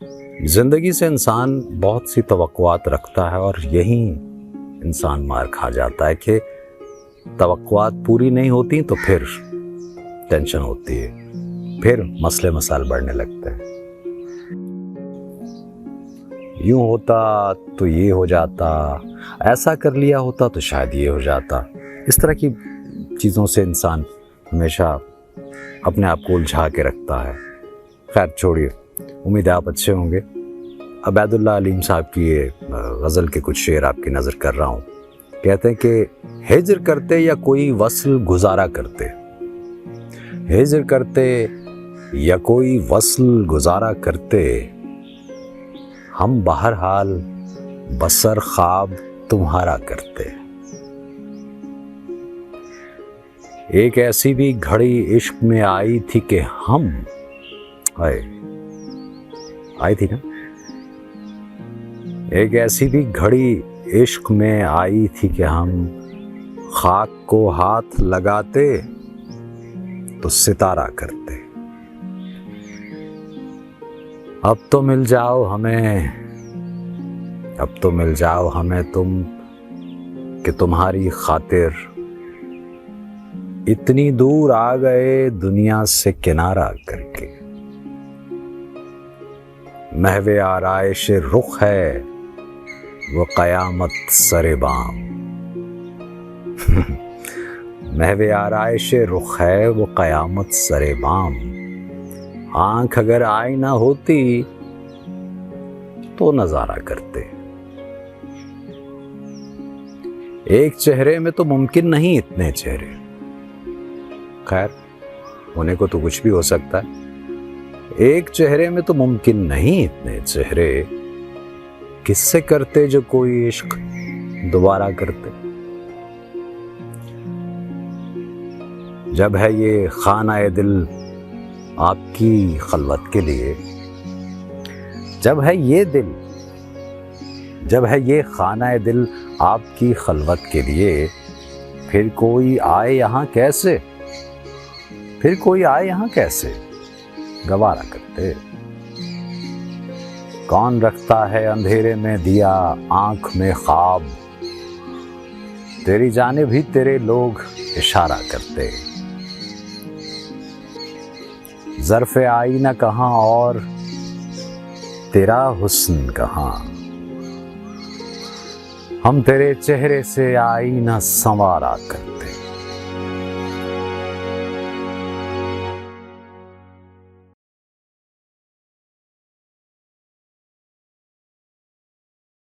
زندگی سے انسان بہت سی توقعات رکھتا ہے اور یہیں انسان مار کھا جاتا ہے کہ توقعات پوری نہیں ہوتی تو پھر ٹینشن ہوتی ہے، پھر مسئلے مسائل بڑھنے لگتے ہیں۔ یوں ہوتا تو یہ ہو جاتا، ایسا کر لیا ہوتا تو شاید یہ ہو جاتا، اس طرح کی چیزوں سے انسان ہمیشہ اپنے آپ کو الجھا کے رکھتا ہے۔ خیر چھوڑیے، امید ہے آپ اچھے ہوں گے۔ عبید اللہ علیم صاحب کی یہ غزل کے کچھ شعر آپ کی نظر کر رہا ہوں۔ کہتے ہیں کہ ہجر کرتے یا کوئی وصل گزارا کرتے، ہجر کرتے یا کوئی وصل گزارا کرتے، ہم بہرحال بسر خواب تمہارا کرتے۔ ایک ایسی بھی گھڑی عشق میں آئی تھی کہ ہم آئی تھی نا، ایک ایسی بھی گھڑی عشق میں آئی تھی کہ ہم خاک کو ہاتھ لگاتے تو ستارہ کرتے۔ اب تو مل جاؤ ہمیں، اب تو مل جاؤ ہمیں تم کہ تمہاری خاطر اتنی دور آ گئے دنیا سے کنارہ کر کے۔ محو آرائش رخ ہے وہ قیامت سر بام، محو آرائش رخ ہے وہ قیامت سر بام، آنکھ اگر آئینہ ہوتی تو نظارہ کرتے۔ ایک چہرے میں تو ممکن نہیں اتنے چہرے، خیر ہونے کو تو کچھ بھی ہو سکتا ہے۔ ایک چہرے میں تو ممکن نہیں اتنے چہرے، کس سے کرتے جو کوئی عشق دوبارہ کرتے۔ جب ہے یہ خانہ دل آپ کی خلوت کے لیے، جب ہے یہ دل، جب ہے یہ خانہ دل آپ کی خلوت کے لیے، پھر کوئی آئے یہاں کیسے، پھر کوئی آئے یہاں کیسے گوارا کرتے۔ کون رکھتا ہے اندھیرے میں دیا آنکھ میں خواب، تیری جانب ہی تیرے لوگ اشارہ کرتے۔ ظرف آئینہ کہاں اور تیرا حسن کہاں، ہم تیرے چہرے سے آئینہ سنوارا کرتے۔